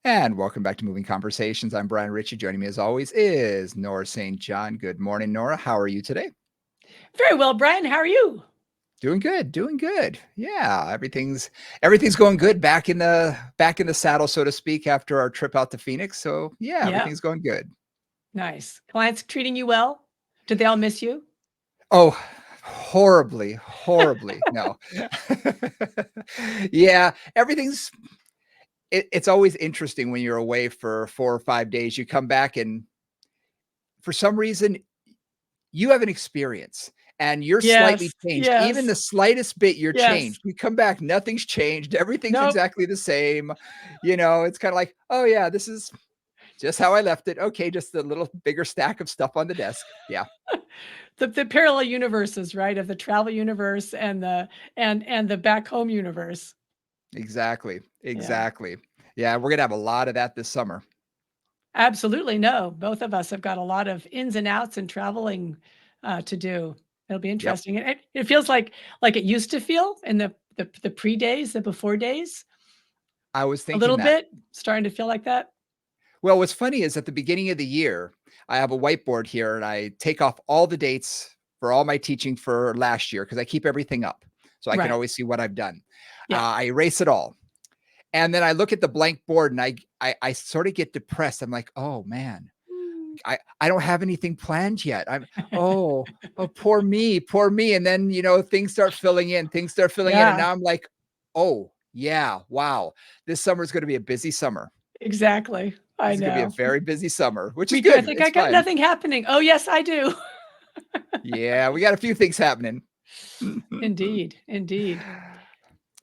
And welcome back to Moving Conversations. I'm Brian Ritchie. Joining me as always is Nora St. John. Good morning, Nora. How are you today? Very well, Brian. How are you? Doing good, doing good. Yeah, everything's going good back in the saddle, so to speak, after our trip out to Phoenix. So yeah, Yeah, everything's going good. nice. Clients treating you well? Did they all miss you? Oh, horribly, horribly. No. Yeah, it's always interesting when you're away for 4 or 5 days. You come back and for some reason you have an experience and you're Yes, slightly changed. Even yes, the slightest bit, you're yes. changed. You come back, nothing's changed. Everything's Nope. exactly the same. It's kind of like, oh, yeah, this is just how I left it. Okay, just a little bigger stack of stuff on the desk. Yeah, The parallel universes, right? Of the travel universe and the back home universe. exactly. Yeah. Exactly. Yeah, we're going to have a lot of that this summer. Absolutely. No, both of us have got a lot of ins and outs and traveling to do. It'll be Yep. interesting. It feels like it used to feel in the pre days, the before days. I was A thinking little that. bit starting to feel like that. Well, what's funny is at the beginning of the year, I have a whiteboard here and I take off all the dates for all my teaching for last year because I keep everything up so I can Right. always see what I've done. Yeah. I erase it all. And then I look at the blank board and I sort of get depressed. I'm like, oh man, Mm. I don't have anything planned yet. Oh, poor me, poor me. And then things start filling in, and Yeah, now I'm like, oh yeah, wow, this summer is going to be a busy summer. exactly. I This is going to be a know. very busy summer, which is Me too. I good. think I It's got fun. nothing happening. Oh, yes, I do. Yeah, we got a few things happening. Indeed, indeed.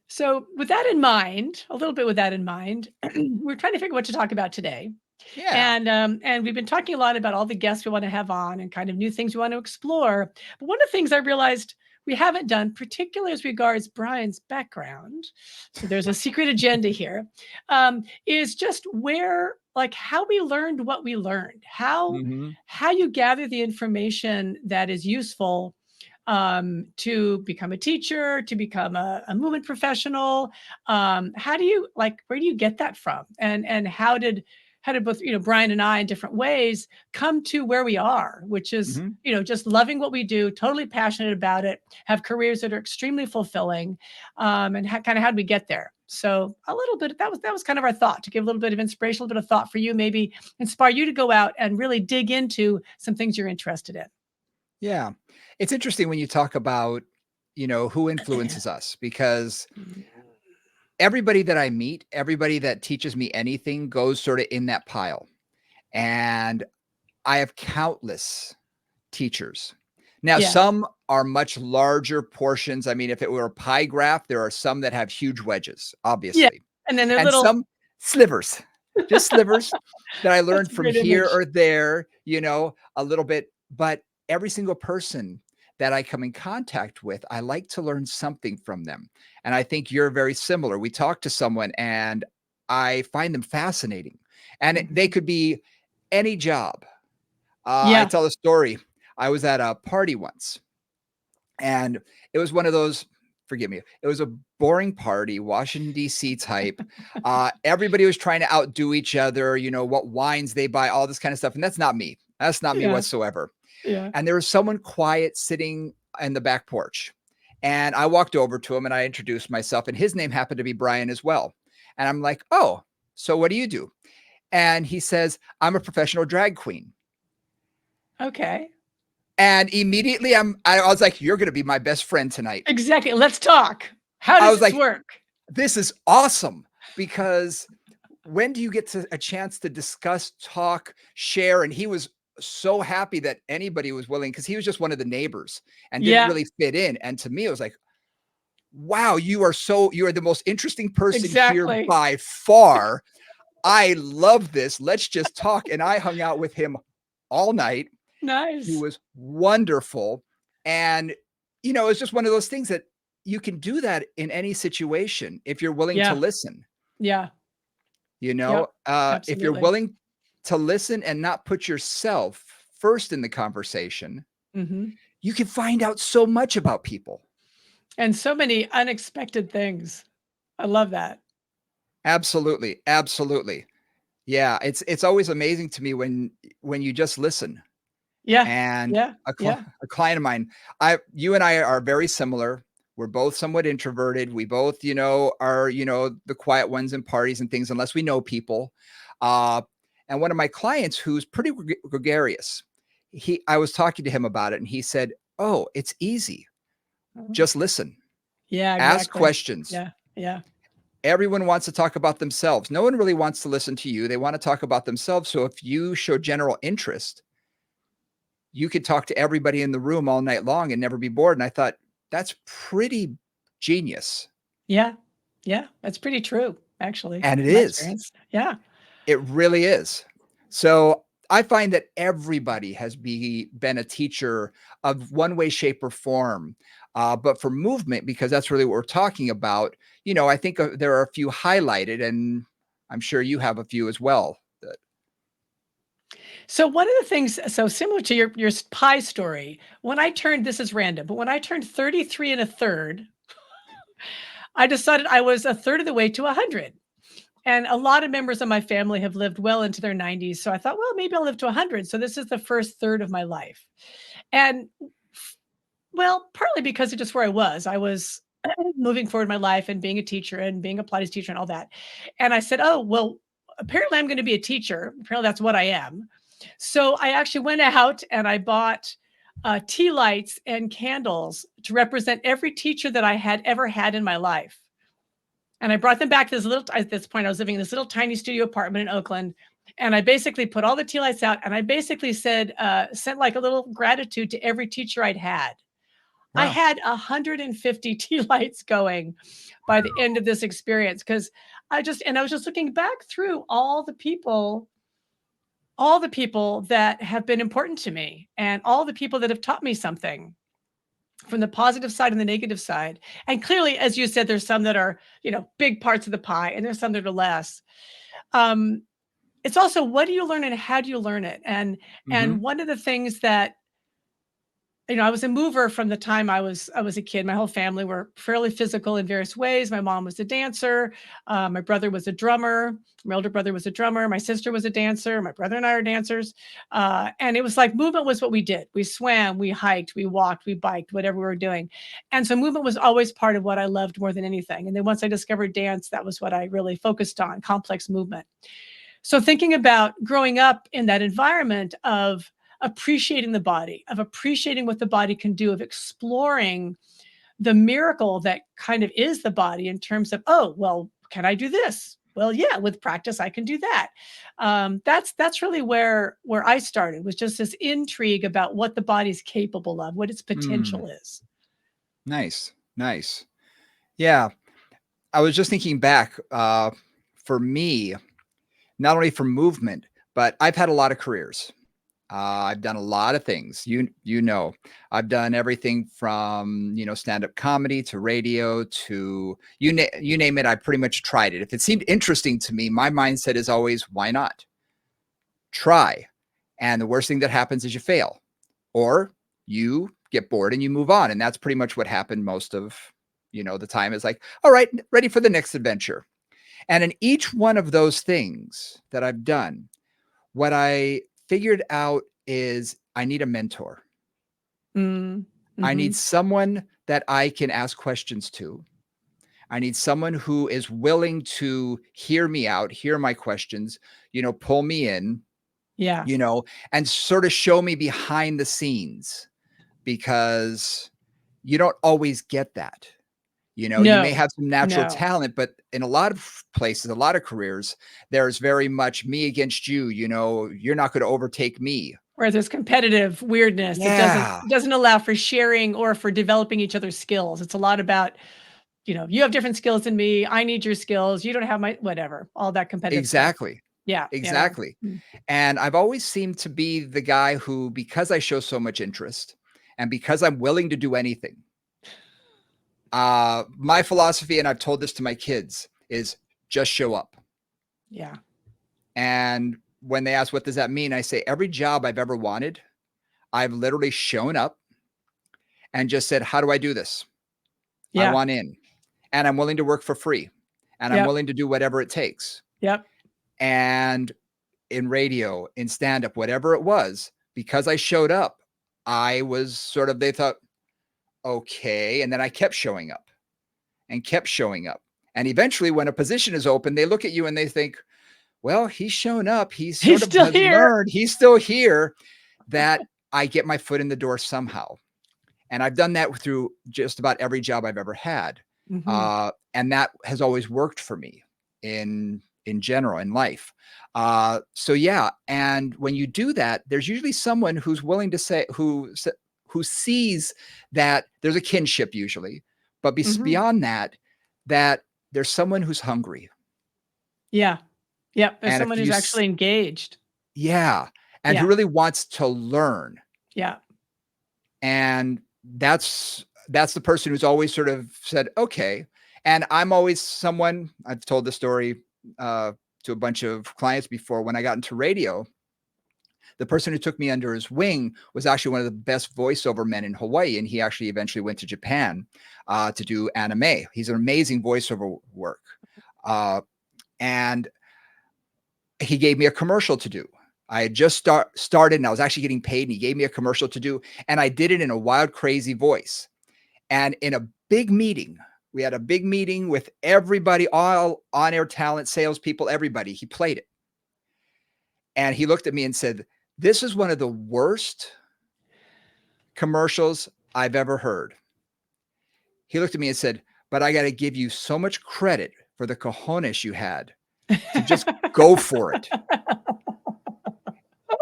So, with that in mind, a little bit with that in mind, we're trying to figure what to talk about today. Yeah. And we've been talking a lot about all the guests we want to have on and kind of new things we want to explore. But one of the things I realized we haven't done, particularly as regards Brian's background, so there's a secret agenda here, is just where, like, how we learned what we learned, Mhm. how you gather the information that is useful to become a teacher, to become a movement professional. How do you like? Where do you get that from? And how did both Brian and I in different ways come to where we are, which is Mhm. just loving what we do, totally passionate about it, have careers that are extremely fulfilling, and kind of how did we get there? So a little bit that was kind of our thought to give a little bit of inspiration, a little bit of thought for you, maybe inspire you to go out and really dig into some things you're interested in. Yeah. It's interesting when you talk about, who influences us because everybody that I meet, everybody that teaches me anything goes sort of in that pile. And I have countless teachers. Now, Yeah. some are much larger portions. I mean, if it were a pie graph, there are some that have huge wedges, Yeah, obviously, and then they're and little. some slivers, just slivers that I That's learned a from great here image. or there, a little bit. But every single person that I come in contact with, I like to learn something from them. And I think you're very similar. We talk to someone and I find them fascinating. And they Mhm. could be any job. I Yeah, tell a story. I was at a party once, and it was one of those. Forgive me. It was a boring party, Washington D.C. type. Everybody was trying to outdo each other. What wines they buy, all this kind of stuff, and that's not me. That's not me yeah, whatsoever. yeah. And there was someone quiet sitting in the back porch, and I walked over to him and I introduced myself, and his name happened to be Brian as well. And I'm like, oh, so what do you do? And he says, I'm a professional drag queen. Okay. And immediately I was like, "You're gonna be my best friend tonight." Exactly, let's talk. How I does was this like, work? "This is awesome," because when do you get a chance to discuss, talk, share? And he was so happy that anybody was willing because he was just one of the neighbors and didn't Yeah, really fit in. And to me, it was like, "Wow, you are the most interesting person here exactly. by far. I love this. Let's just talk." And I hung out with him all night. He Nice. was wonderful, and, it's just one of those things that you can do that in any situation if you're willing to Yeah, listen, yeah, yep, if you're absolutely. willing to listen and not put yourself first in the conversation, Mhm. you can find out so much about people. And so many unexpected things. I love that. Absolutely, absolutely. Yeah, it's always amazing to me when you just listen. Yeah. And Yeah. Yeah. a client of mine, I you and I are very similar. We're both somewhat introverted. We both, are, the quiet ones in parties and things unless we know people. Uh, and one of my clients who's pretty gregarious, I was talking to him about it and he said, "Oh, it's easy. Mhm. Just listen. Yeah, Ask exactly. questions." Yeah. Yeah. Everyone wants to talk about themselves. No one really wants to listen to you. They want to talk about themselves. So if you show general interest, you could talk to everybody in the room all night long and never be bored. And I thought, that's pretty genius. Yeah. Yeah. That's pretty true, actually, And it in my is. experience. Yeah. It really is. So I find that everybody has been a teacher of one way, shape, or form. But for movement, because that's really what we're talking about, I think there are a few highlighted, and I'm sure you have a few as well. So one of the things, so similar to your pie story, when I turned, this is random, but when I turned 33 and a third, I decided I was a third of the way to 100. And a lot of members of my family have lived well into their 90s. So I thought, well, maybe I'll live to 100. So this is the first third of my life. And well, partly because of just where I was. I was moving forward in my life and being a teacher and being a Pilates teacher and all that. And I said, oh, well, apparently I'm going to be a teacher. Apparently that's what I am. So I actually went out and I bought tea lights and candles to represent every teacher that I had ever had in my life. And I brought them back to this little, at this point, I was living in this little tiny studio apartment in Oakland. And I basically put all the tea lights out and I basically said, sent like a little gratitude to every teacher I'd had. I Wow. had 150 tea lights going by the end of this experience because I was just looking back through all the people that have been important to me and all the people that have taught me something from the positive side and the negative side. And clearly, as you said, there's some that are, big parts of the pie and there's some that are less. Um, it's also what do you learn and how do you learn it? And Hmm. one of the things that I was a mover from the time I was a kid. My whole family were fairly physical in various ways. My mom was a dancer. My brother was a drummer. My older brother was a drummer. My sister was a dancer. My brother and I are dancers. And it was like movement was what we did. We swam, we hiked, we walked, we biked, whatever we were doing. And so movement was always part of what I loved more than anything. And then once I discovered dance, that was what I really focused on, complex movement. So thinking about growing up in that environment of appreciating the body, of appreciating what the body can do, of exploring the miracle that kind of is the body in terms of, oh, well, can I do this? Well, yeah, with practice, I can do that. That's really where I started was just this intrigue about what the body's capable of, what its Mm, potential is. nice. Nice. Yeah. I was just thinking back, for me, not only for movement, but I've had a lot of careers. I've done a lot of things. I've done everything from stand-up comedy to radio to you name it. I pretty much tried it. If it seemed interesting to me, my mindset is always, why not try? And the worst thing that happens is you fail, or you get bored and you move on. And that's pretty much what happened most of the time. Is like, all right, ready for the next adventure. And in each one of those things that I've done, what I figured out is I need a mentor. Mm, I need mhm. someone that I can ask questions to. I need someone who is willing to hear me out, hear my questions, pull me in, Yeah. you know, and sort of show me behind the scenes because you don't always get that. You may No. have some natural No. talent, but in a lot of places, a lot of careers, there's very much me against you. You're not going to overtake me. Where there's competitive weirdness that doesn't Yeah, doesn't allow for sharing or for developing each other's skills. It's a lot about, you have different skills than me. I need your skills. You don't have my whatever, all that competitive stuff. exactly. Yeah, yeah. Exactly. Mm. And I've always seemed to be the guy who, because I show so much interest and because I'm willing to do anything, my philosophy, and I've told this to my kids, is just show up. Yeah. And when they ask, what does that mean? I say, every job I've ever wanted, I've literally shown up and just said, how do I do this? I Yeah. want in, and I'm willing to work for free, and I'm Yep. willing to do whatever it takes. Yep. And in radio, in stand-up, whatever it was, because I showed up, I was sort of they thought, "Okay," and then I kept showing up and kept showing up. And eventually, when a position is open, they look at you and they think, "Well, he's shown up. He's He's sort of still has here. learned. He's still here," that I get my foot in the door somehow. And I've done that through just about every job I've ever had. Mhm. And that has always worked for me in general in life. So yeah, and when you do that, there's usually someone who's willing to say who sees that there's a kinship usually, but Mhm. beyond that, that there's someone who's hungry. Yeah. Yep, there's And if someone who's actually engaged. yeah, and who Yeah. really wants to learn. Yeah. And that's the person who's always sort of said, "Okay." And I'm always someone I've told the story, uh, to a bunch of clients before. When I got into radio, the person who took me under his wing was actually one of the best voiceover men in Hawaii, and he actually eventually went to Japan, to do anime. He's an amazing voiceover work, uh, and he gave me a commercial to do. I had just started, and I was actually getting paid, and he gave me a commercial to do, and I did it in a wild, crazy voice. And in a big meeting, we had a big meeting with everybody, all on-air talent, salespeople, everybody. He played it. And he looked at me and said, "This is one of the worst commercials I've ever heard." He looked at me and said, "But I got to give you so much credit for the cojones you had to just go for it."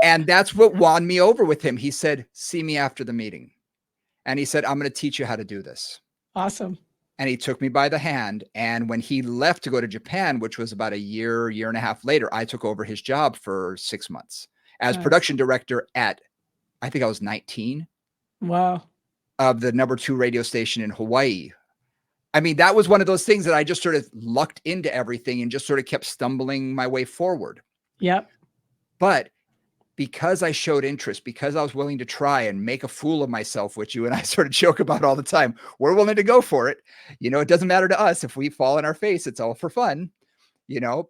And that's what won me over with him. He said, "See me after the meeting." And he said, "I'm going to teach you how to do this." Awesome. And he took me by the hand. And when he left to go to Japan, which was about a year and a half later, I took over his job for 6 months as Nice. production director at, I think I was 19, Wow. of the number 2 radio station in Hawaii. I mean, that was one of those things that I just sort of lucked into everything and just sort of kept stumbling my way forward. Yep. But because I showed interest, because I was willing to try and make a fool of myself, which you and I sort of joke about all the time, we're willing to go for it. It doesn't matter to us if we fall on our face, it's all for fun, you know.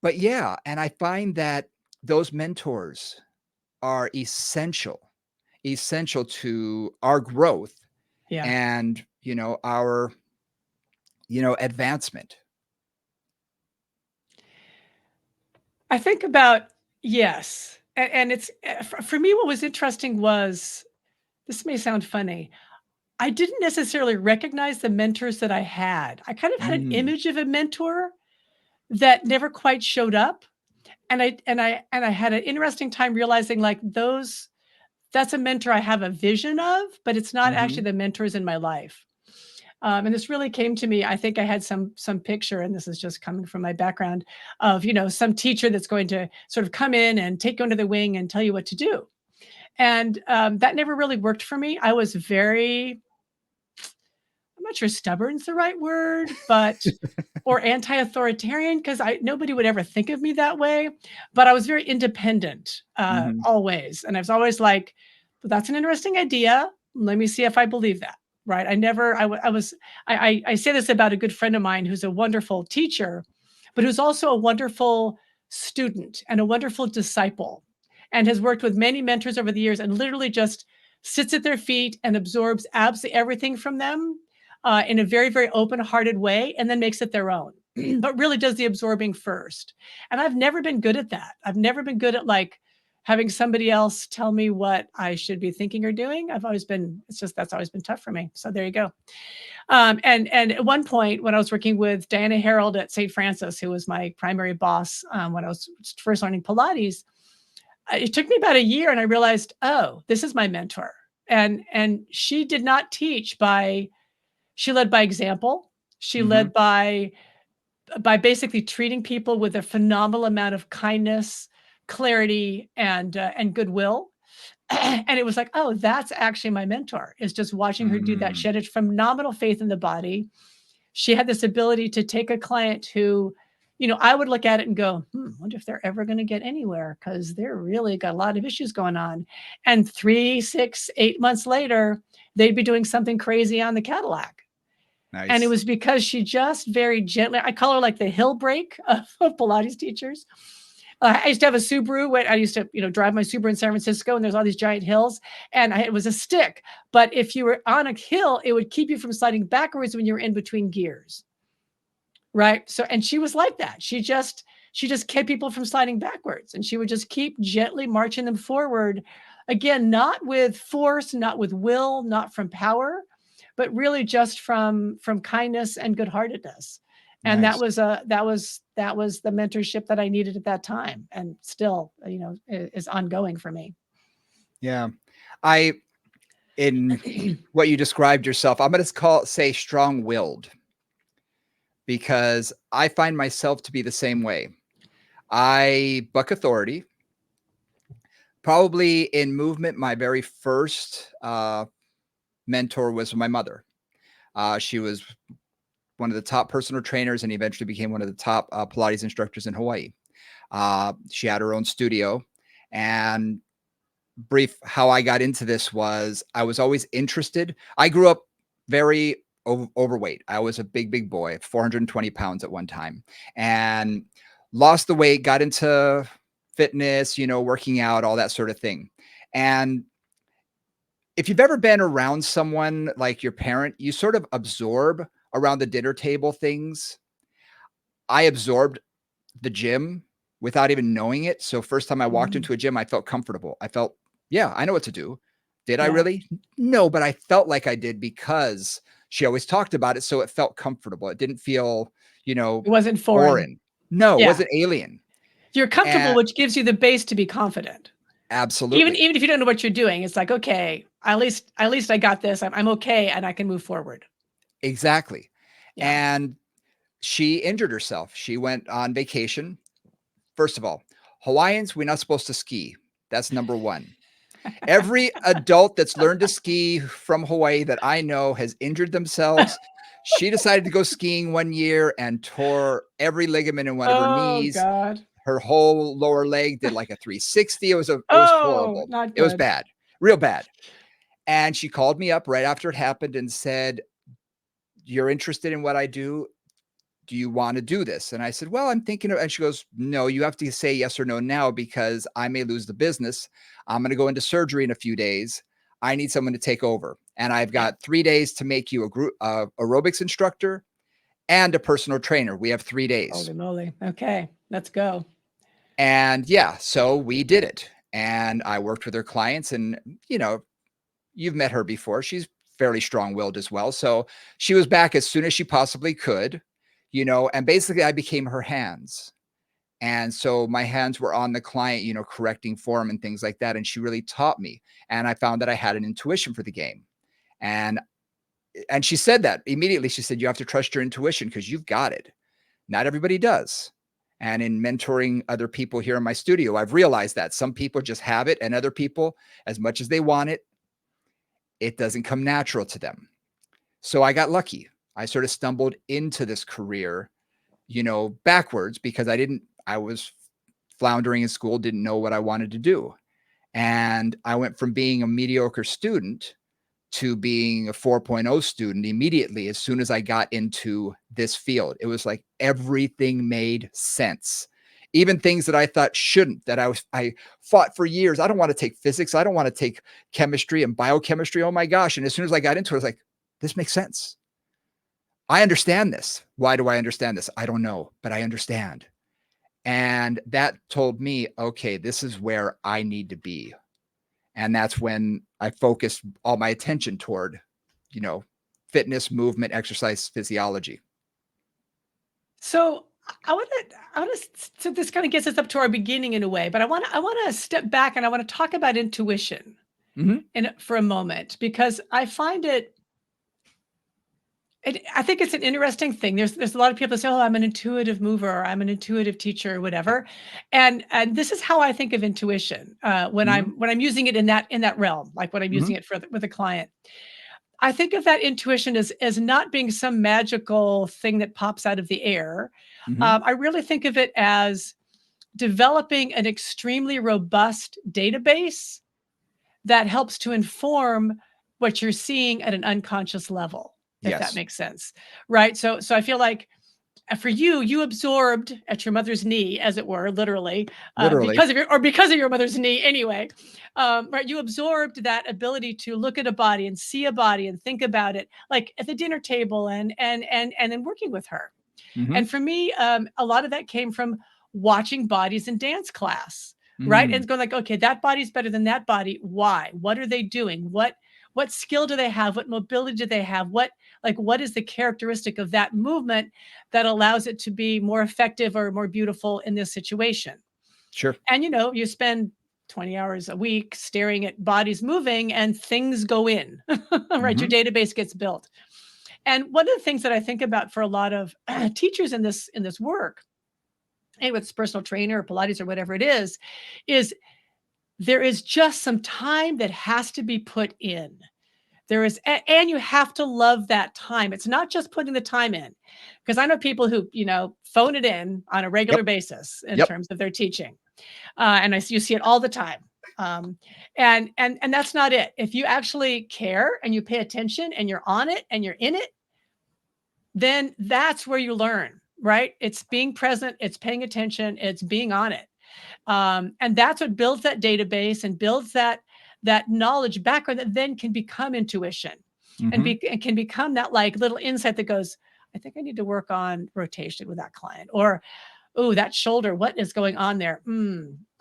But yeah, and I find that those mentors are essential to our growth Yeah. and, our, advancement. I think about yes, and it's for me, what was interesting was this may sound funny. I didn't necessarily recognize the mentors that I had. I kind of had an Mm, image of a mentor that never quite showed up, and I had an interesting time realizing, like, that's a mentor I have a vision of, but it's not actually mhm. the mentors in my life. And this really came to me. I think I had some picture, and this is just coming from my background of some teacher that's going to sort of come in and take you under the wing and tell you what to do. And that never really worked for me. I was very, I'm not sure stubborn's the right word, but or anti-authoritarian because I nobody would ever think of me that way. But I was very independent Mhm. always, and I was always like, "But that's an interesting idea. Let me see if I believe that." Right? I never. I was. I say this about a good friend of mine who's a wonderful teacher, but who's also a wonderful student and a wonderful disciple, and has worked with many mentors over the years, and literally just sits at their feet and absorbs absolutely everything from them in a very, very open-hearted way, and then makes it their own, but really does the absorbing first. And I've never been good at that. I've never been good at like having somebody else tell me what I should be thinking or doing. I've always been, it's just that's always been tough for me. So there you go. And at one point when I was working with Diana Harold at St. Francis, who was my primary boss when I was first learning Pilates, it took me about a year and I realized, oh, this is my mentor. And she did not teach by she led by example. She led Mhm. by basically treating people with a phenomenal amount of kindness, clarity, and goodwill. And it was like, "Oh, that's actually my mentor," is just watching her do that. She Mm. had a phenomenal faith in the body. She had this ability to take a client who, I would look at it and go, wonder if they're ever gonna get anywhere because 'cause they're really got a lot of issues going on." And 3, 6, 8 months later, they'd be doing something crazy on the Cadillac. And it Nice. was because she just very gently I call her like the hill break of Pilates teachers. I used to have a Subaru when I used to, drive my Subaru in San Francisco, and there's all these giant hills, and it was a stick. But if you were on a hill, it would keep you from sliding backwards when you were in between gears. Right. So, and she was like that. She just kept people from sliding backwards, and she would just keep gently marching them forward. Again, not with force, not with will, not from power, but really just from kindness and good-heartedness. And that Nice. was the mentorship that I needed at that time, and still, is ongoing for me. Yeah. I in what you described yourself, I'm gonna say strong-willed because I find myself to be the same way. I buck authority. Probably in movement, my very first mentor was my mother. She was one of the top personal trainers and eventually became one of the top Pilates instructors in Hawaii. She had her own studio. And brief, how I got into this was I was always interested. I grew up very overweight. I was a big boy, 420 pounds at one time, and lost the weight, got into fitness, working out, all that sort of thing. And if you've ever been around someone like your parent, you sort of absorb around the dinner table things. I absorbed the gym without even knowing it. So first time I walked Mhm. into a gym, I felt comfortable. I felt, yeah, I know what to do. Did I Yeah. really? No, but I felt like I did because she always talked about it. So it felt comfortable. It didn't feel, It wasn't foreign. foreign. No, it Yeah. wasn't alien. You're comfortable, And which gives you the base to be confident. Even absolutely. even if you don't know what you're doing, it's like, okay, at least I got this. I'm okay, and I can move forward. Exactly. Yeah. And she injured herself. She went on vacation. First of all, Hawaiians, we're not supposed to ski. That's number one. Every adult that's learned to ski from Hawaii that I know has injured themselves. She decided to go skiing one year and tore every ligament in one of her Oh knees. god. Her whole lower leg did like a 360. It was Oh, horrible. not It was good. bad, real bad. And she called me up right after it happened and said, "You're interested in what I do? Do you want to do this?" And I said, "Well, I'm thinking," and she goes, "No, you have to say yes or no now because I may lose the business. I'm going to go into surgery in a few days. I need someone to take over. And I've Yeah. got 3 days to make you a group aerobics instructor and a personal trainer. We have 3 days." Holy moly. Okay, let's go. And yeah, so we did it. And I worked with her clients and, you know, you've met her before. She's fairly strong-willed as well. So she was back as soon as she possibly could, and basically I became her hands. And so my hands were on the client, correcting form and things like that. And she really taught me. And I found that I had an intuition for the game. And and she said that immediately. She said, "You have to trust your intuition because you've got it. Not everybody does." And in mentoring other people here in my studio, I've realized that some people just have it, and other people, as much as they want it, it doesn't come natural to them. So I got lucky. I sort of stumbled into this career, backwards because I was floundering in school, didn't know what I wanted to do. And I went from being a mediocre student to being a 4.0 student immediately as soon as I got into this field. It was like everything made sense. Even things that I thought shouldn't, that I fought for years. I don't want to take physics. I don't want to take chemistry and biochemistry. Oh my gosh. And as soon as I got into it, I was like, this makes sense. I understand this. Why do I understand this? I don't know, but I understand. And that told me, okay, this is where I need to be. And that's when I focused all my attention toward, you know, fitness, movement, exercise, physiology. So I want to so this kind of gets us up to our beginning in a way, but I want to step back, and I want to talk about intuition Mhm, for a moment, because I find I think it's an interesting thing. There's a lot of people that say, "Oh, I'm an intuitive mover, or I'm an intuitive teacher," or whatever. And this is how I think of intuition when mhm, I'm using it in that realm, like when I'm mhm, using it with a client. I think of that intuition as not being some magical thing that pops out of the air. mhm. I really think of it as developing an extremely robust database that helps to inform what you're seeing at an unconscious level, if that Yes. makes sense. Right? So I feel like for you, you absorbed at your mother's knee, as it were, literally, Literally. because of your mother's knee anyway. Right? You absorbed that ability to look at a body and see a body and think about it, like at the dinner table, and then working with her. Mhm. And for me, a lot of that came from watching bodies in dance class, right? Mm. And going like, okay, that body's better than that body. Why? What are they doing? What skill do they have? What mobility do they have? What is the characteristic of that movement that allows it to be more effective or more beautiful in this situation? Sure. And you spend 20 hours a week staring at bodies moving and things go in, right? Your Mhm. database gets built. And one of the things that I think about for a lot of teachers in this work, and with personal trainer or Pilates or whatever it is there is just some time that has to be put in. And you have to love that time. It's not just putting the time in, because I know people who phone it in on a regular Yep. basis in Yep. terms of their teaching, and you see it all the time. And that's not it. If you actually care and you pay attention and you're on it and you're in it, then that's where you learn, right? It's being present, it's paying attention, it's being on it. And that's what builds that database and builds that knowledge background that then can become intuition Mhm. and can become that like little insight that goes, I think I need to work on rotation with that client, or oh, that shoulder, what is going on there?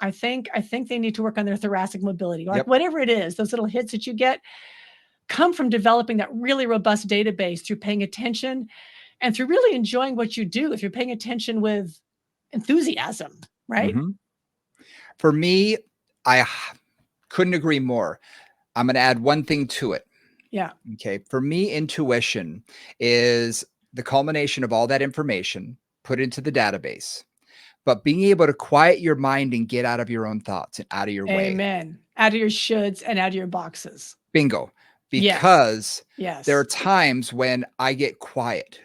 I think they need to work on their thoracic mobility, like Yep. whatever it is. Those little hits that you get come from developing that really robust database through paying attention and through really enjoying what you do. If you're paying attention with enthusiasm, right? Mhm. For me, I couldn't agree more. I'm gonna add one thing to it. Yeah. Okay. For me, intuition is the culmination of all that information put into the database, but being able to quiet your mind and get out of your own thoughts and out of your way. Amen. Out of your shoulds and out of your boxes. Bingo. Yes. Because there are Yes. times when I get quiet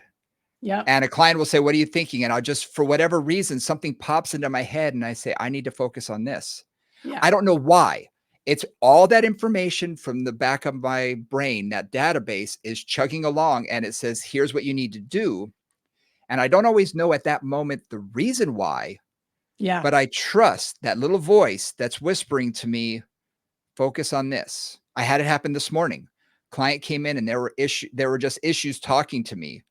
Yep. and a client will say, "What are you thinking?" And I'll just, for whatever reason, something pops into my head and I say, "I need to focus on this." Yeah. I don't know why. It's all that information from the back of my brain, that database is chugging along and it says, "Here's what you need to do." And I don't always know at that moment the reason why, Yeah. but I trust that little voice that's whispering to me, "Focus on this." I had it happen this morning. Client came in and there were just issues talking to me.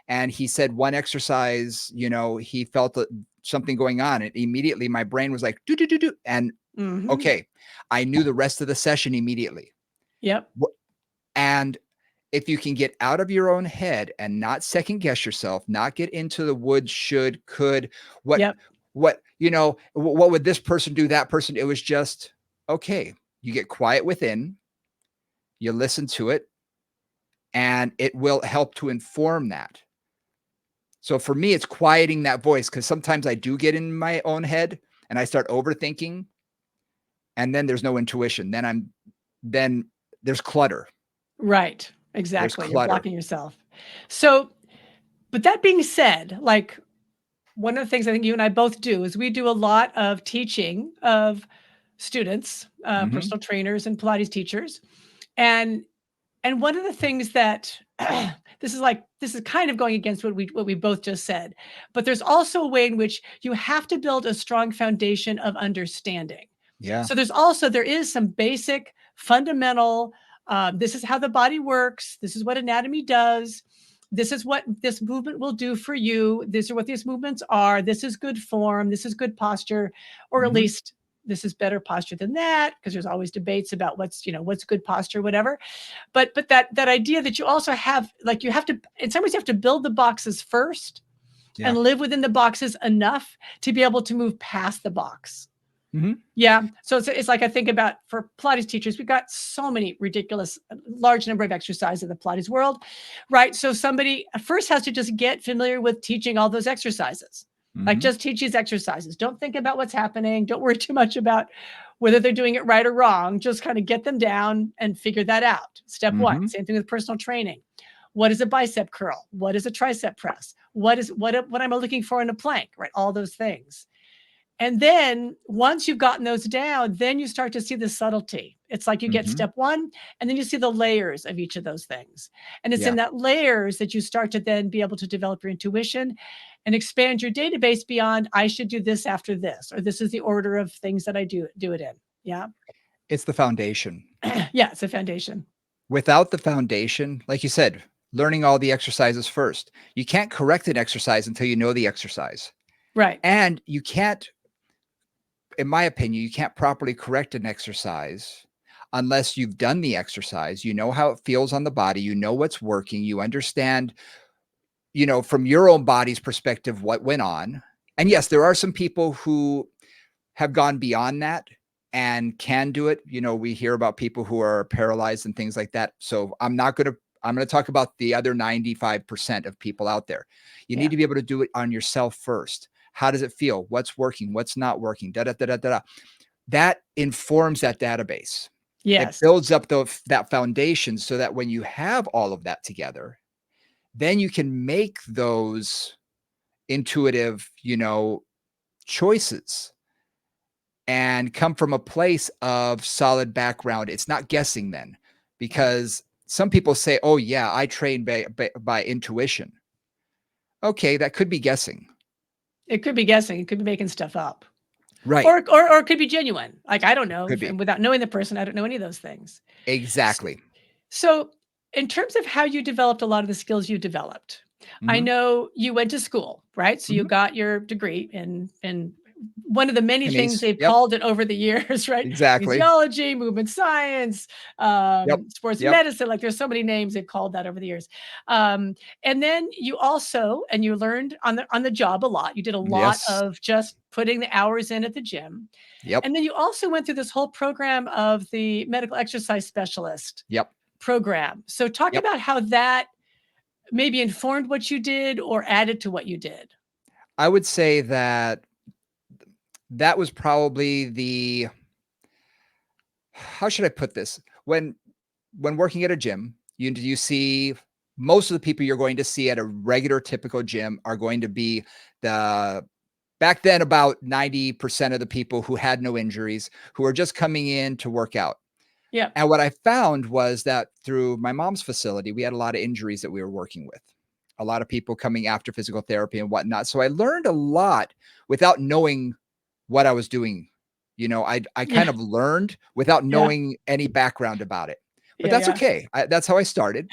And he said one exercise, he felt something going on. And immediately my brain was like, do, do, do, do. And Mhm. okay, I knew the rest of the session immediately. Yep. Wh- And if you can get out of your own head and not second guess yourself, not get into the would, should, could, what, Yep. what would this person do, that person? It was just, okay, you get quiet within, you listen to it, and it will help to inform that. So for me, it's quieting that voice because sometimes I do get in my own head and I start overthinking, and then there's no intuition. Then there's clutter. Right. There's Exactly. You're clutter. blocking yourself. So, but that being said, like one of the things I think you and I both do is we do a lot of teaching of students, Mhm. personal trainers and Pilates teachers. And one of the things that this is kind of going against what we both just said, but there's also a way in which you have to build a strong foundation of understanding. Yeah. So there is some basic fundamental, this is how the body works, this is what anatomy does, this is what this movement will do for you, these are what these movements are, this is good form, this is good posture, or at Mhm. least this is better posture than that, because there's always debates about what's good posture, whatever. But that idea that you also have, like, you have to, in some ways you have to build the boxes first Yeah. and live within the boxes enough to be able to move past the box. Mhm. Yeah. So it's like I think about for Pilates teachers, we've got so many ridiculous, large number of exercises in the Pilates world, right? So somebody first has to just get familiar with teaching all those exercises. Like Mhm. just teach these exercises. Don't think about what's happening. Don't worry too much about whether they're doing it right or wrong. Just kind of get them down and figure that out. Step one. Mhm. Same thing with personal training. What is a bicep curl? What is a tricep press? What am I looking for in a plank? Right? All those things. And then once you've gotten those down, then you start to see the subtlety. It's like you get Mhm. step one, and then you see the layers of each of those things. And it's in Yeah. that layers that you start to then be able to develop your intuition. and expand your database beyond I should do this after this, or this is the order of things that I do it in. Yeah. It's the foundation. Yeah, it's a foundation. Without the foundation, like you said, learning all the exercises first. You can't correct an exercise until you know the exercise. Right. And you can't, in my opinion, you can't properly correct an exercise unless you've done the exercise. You know how it feels on the body, you know what's working, you understand, from your own body's perspective, what went on. And yes, there are some people who have gone beyond that and can do it. We hear about people who are paralyzed and things like that. So I'm going to talk about the other 95% of people out there. You need Yeah. to be able to do it on yourself first. How does it feel? What's working? What's not working? Da, da, da, da, da, da. That informs that database. It Yes. builds up that foundation so that when you have all of that together, then you can make those intuitive, choices and come from a place of solid background. It's not guessing then, because some people say, oh yeah, I train by intuition. Okay, that could be guessing. It could be guessing. It could be making stuff up. Right. Or it could be genuine. Like, I don't know. Could be. And without knowing the person, I don't know any of those things. Exactly. So, in terms of how you developed a lot of the skills you developed, I Mhm. know you went to school, right? So you Mhm. got your degree in one of the many things Chemise. they've Yep. called it over the years, right? Exactly. Physiology, movement science, Yep. sports Yep. medicine. Like, there's so many names they've called that over the years. And then you also, and you learned on the job a lot. You did a lot Yes. of just putting the hours in at the gym. Yep. And then you also went through this whole program of the medical exercise specialist Yep. program. So talk Yep. about how that maybe informed what you did or added to what you did. I would say that was probably how should I put this? When working at a gym, you see most of the people you're going to see at a regular typical gym are going to be the back then about 90% of the people who had no injuries, who are just coming in to work out. Yeah. And what I found was that through my mom's facility, we had a lot of injuries that we were working with. A lot of people coming after physical therapy and whatnot. So I learned a lot without knowing what I was doing. I kind Yeah. of learned without Yeah. knowing any background about it. But Yeah. that's Yeah. okay. That's how I started.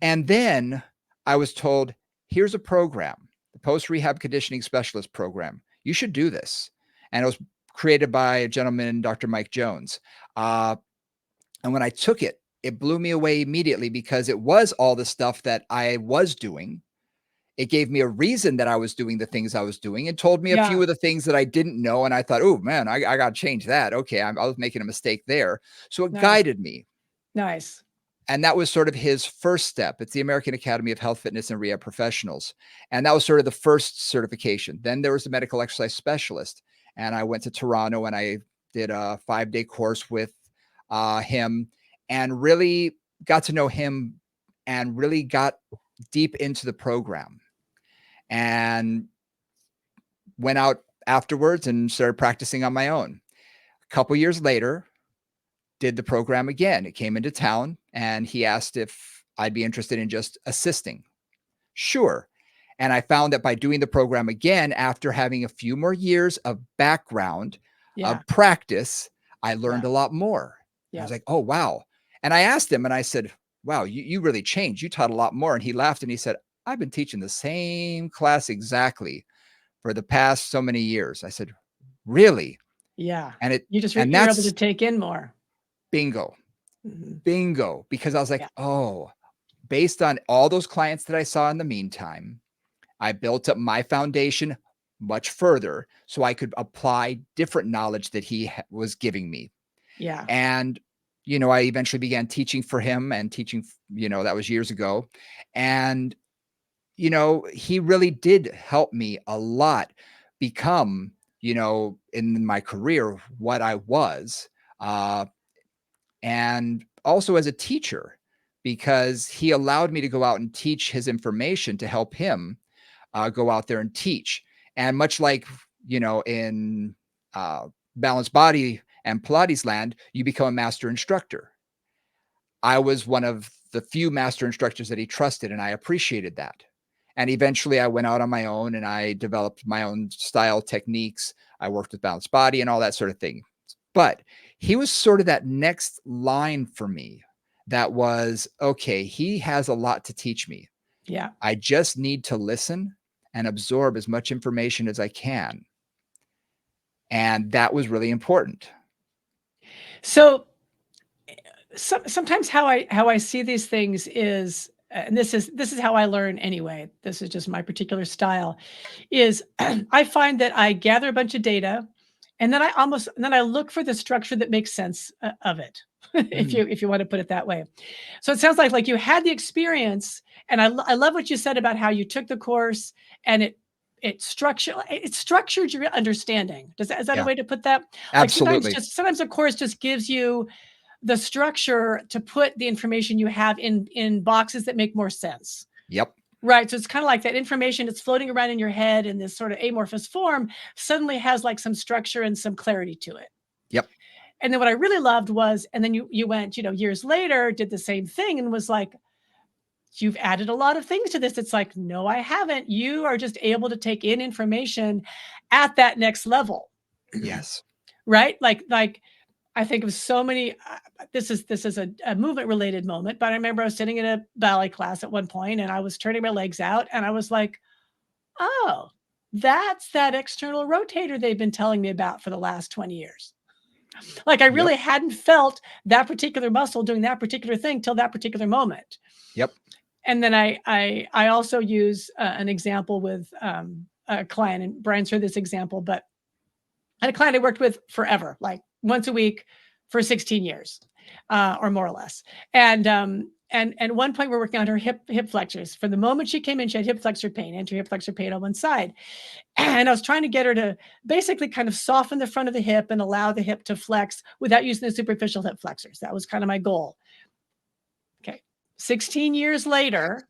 And then I was told, here's a program, the post rehab conditioning specialist program. You should do this. And it was created by a gentleman, Dr. Mike Jones. And when I took it, it blew me away immediately because it was all the stuff that I was doing. It gave me a reason that I was doing the things I was doing and told me a few Yeah. of the things that I didn't know. And I thought, oh man, I got to change that. Okay, I was making a mistake there. So it Nice. guided me. Nice. And that was sort of his first step. It's the American Academy of Health, Fitness, and Rehab Professionals. And that was sort of the first certification. Then there was the medical exercise specialist. And I went to Toronto and I did a 5-day course with him and really got to know him and really got deep into the program and went out afterwards and started practicing on my own. A couple years later, did the program again. It came into town and he asked if I'd be interested in just assisting. Sure. And I found that by doing the program again, after having a few more years of background, Yeah. of practice, I learned Yeah. a lot more. I Yeah. was like, oh, wow. And I asked him and I said, wow, you really changed. You taught a lot more. And he laughed and he said, I've been teaching the same class exactly for the past so many years. I said, really? Yeah. And You're able to that's take in more. bingo. Mhm. Bingo, because I was like, Yeah. "Oh, based on all those clients that I saw in the meantime, I built up my foundation much further so I could apply different knowledge that he was giving me." Yeah. And, I eventually began teaching for him and teaching, that was years ago. And, he really did help me a lot become, in my career, what I was. Uh, and also as a teacher because he allowed me to go out and teach his information to help him go out there and teach. And much like, in balanced body and Pilates land, you become a master instructor. I was one of the few master instructors that he trusted, and I appreciated that. And eventually I went out on my own and I developed my own style techniques. I worked with Balanced Body and all that sort of thing. But he was sort of that next line for me that was, okay, he has a lot to teach me. Yeah. I just need to listen and absorb as much information as I can. And that was really important. So sometimes how I see these things is, and this is how I learn anyway. This is just my particular style. Is I find that I gather a bunch of data, and then I look for the structure that makes sense of it. Mhm. If you want to put it that way. So it sounds like you had the experience, and I love what you said about how you took the course and it structured your understanding. Is that a Yeah, way to put that? Like absolutely. sometimes a course just gives you the structure to put the information you have in boxes that make more sense. Yep. Right. So it's kind of like that information that's floating around in your head in this sort of amorphous form suddenly has like some structure and some clarity to it. Yep. And then what I really loved was, and then you went, years later, did the same thing and was like, you've added a lot of things to this. It's like, no, I haven't. You are just able to take in information at that next level. Yes. Right. Like I think of so many. This is a movement related moment, but I remember I was sitting in a ballet class at one point, and I was turning my legs out, and I was like, "Oh, that's that external rotator they've been telling me about for the last 20 years." Like I Yep. really hadn't felt that particular muscle doing that particular thing till that particular moment. Yep. And then I also use an example with a client, and Brian's heard this example, but I had a client I worked with forever, like once a week for 16 years, or more or less. And at one point we're working on her hip flexors. From the moment she came in, she had hip flexor pain, anterior hip flexor pain on one side. And I was trying to get her to basically kind of soften the front of the hip and allow the hip to flex without using the superficial hip flexors. That was kind of my goal. Okay. 16 years later,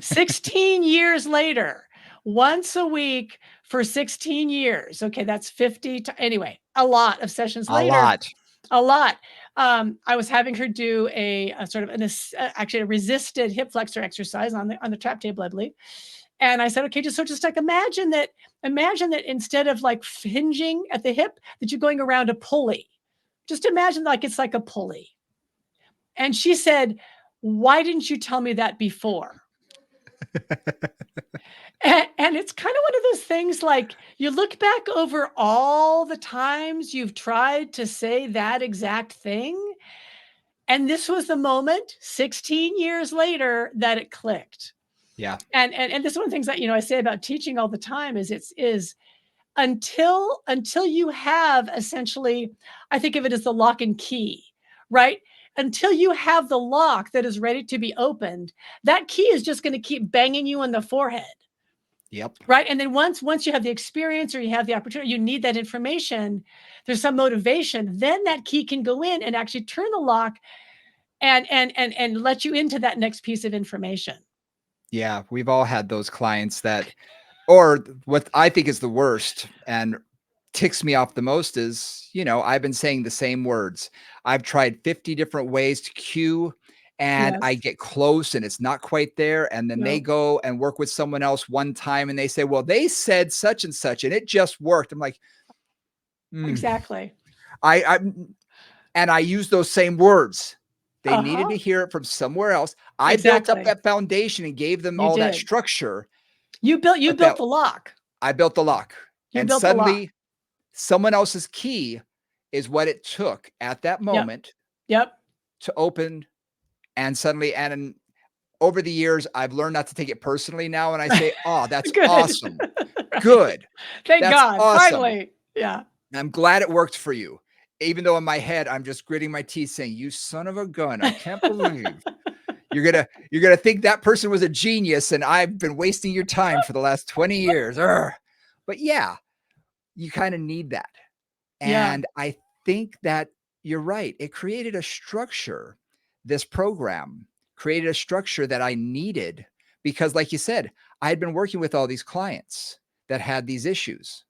16 years later, once a week for 16 years. Okay, that's 50 anyway, a lot of sessions A later, lot. a lot. I was having her do a sort of actually a resisted hip flexor exercise on the trap table, I believe. And I said, okay, just like imagine that instead of like hinging at the hip, that you're going around a pulley. Just imagine like it's like a pulley. And she said, why didn't you tell me that before? And it's kind of one of those things like you look back over all the times you've tried to say that exact thing. And this was the moment 16 years later that it clicked. Yeah. And this is one of the things that, I say about teaching all the time is until you have essentially, I think of it as the lock and key, right? Until you have the lock that is ready to be opened, that key is just going to keep banging you on the forehead. Yep. Right. And then once you have the experience or you have the opportunity, you need that information, there's some motivation, then that key can go in and actually turn the lock and let you into that next piece of information. Yeah. We've all had those clients that, or what I think is the worst and ticks me off the most is, I've been saying the same words. I've tried 50 different ways to cue and I Yes. get close and it's not quite there. And then they No, go and work with someone else one time and they say, well, they said such and it just worked. I'm like, "Hmm." exactly. I and I use those same words. They needed Uh-huh. to hear it from somewhere else. I built up Exactly. that foundation and gave them You all that did. structure, You but that built the lock. I built the lock. You And built the lock. suddenly someone else's key is what it took at that Yep. moment Yep. to open. And suddenly, and over the years, I've learned not to take it personally now. And I say, oh, that's Good. awesome. Right. Good. Thank That's God. awesome. Finally. Yeah. I'm glad it worked for you. Even though in my head, I'm just gritting my teeth saying, you son of a gun. I can't believe you're gonna think that person was a genius and I've been wasting your time for the last 20 years. Urgh. But yeah, you kind of need that. Yeah. And I think that you're right. It created a structure. This program created a structure that I needed because, like you said, I had been working with all these clients that had these issues.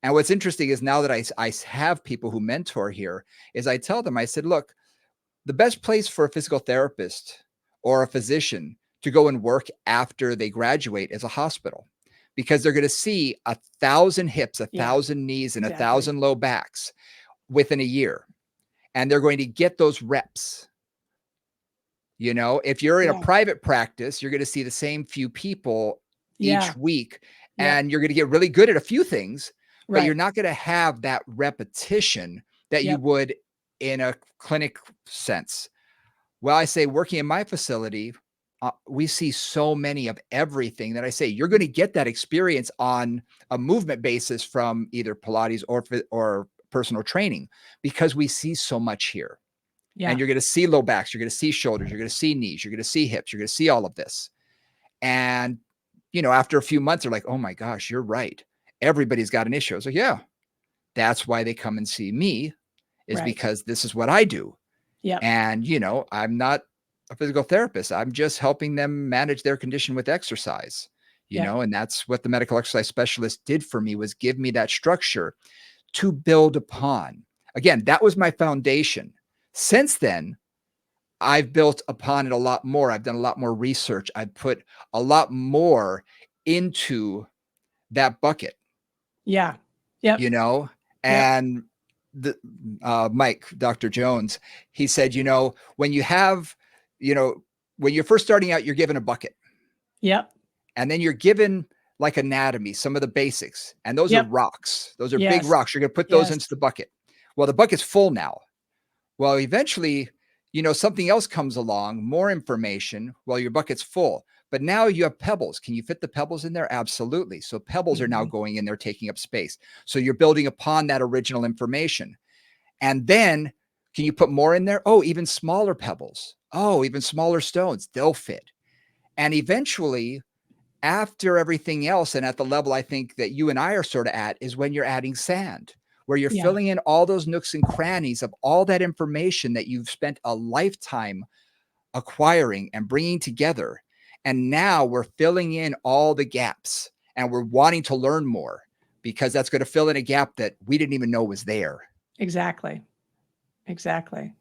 And what's interesting is now that I have people who mentor here, is I tell them, I said, look, the best place for a physical therapist or a physician to go and work after they graduate is a hospital, because they're going to see 1,000 hips, Yeah, 1,000 knees, and exactly. 1,000 low backs within a year. And they're going to get those reps. You know, if you're in a Yeah. private practice, you're going to see the same few people Yeah. each week, Yep. and you're going to get really good at a few things, but you're Right. not going to have that repetition that you Yep. would in a clinic sense. Well, I say working in my facility, we see so many of everything that I say you're going to get that experience on a movement basis from either Pilates or personal training, because we see so much here. And Yeah. you're going to see low backs, you're going to see shoulders, you're going to see knees, you're going to see hips, you're going to see all of this. And, you know, after a few months, they're like, oh my gosh, you're right. Everybody's got an issue. I was like, yeah, that's why they come and see me, is Right. because this is what I do. Yep. And, you know, I'm not a physical therapist. I'm just helping them manage their condition with exercise, you Yep. know, and that's what the medical exercise specialist did for me, was give me that structure to build upon. Again, that was my foundation. Since then, I've built upon it a lot more. I've done a lot more research. I've put a lot more into that bucket, Yeah. Yep. you know, Yep. and the Mike, Dr. Jones, he said, you know, when you have, you know, when you're first starting out, you're given a bucket, Yep. and then you're given like anatomy, some of the basics, and those are Yep. rocks. Those are big Yes. rocks. You're going to put those Yes. into the bucket. Well, the bucket's full now. Well, eventually, you know, something else comes along, more information. Well, your bucket's full, but now you have pebbles. Can you fit the pebbles in there? Absolutely. So pebbles are now Mhm. going in there, taking up space. So you're building upon that original information. And then can you put more in there? Oh, even smaller pebbles. Oh, even smaller stones. They'll fit. And eventually, after everything else, and at the level I think that you and I are sort of at, is when you're adding sand, where you're Yeah. filling in all those nooks and crannies of all that information that you've spent a lifetime acquiring and bringing together. And now we're filling in all the gaps, and we're wanting to learn more, because that's going to fill in a gap that we didn't even know was there. Exactly. Exactly.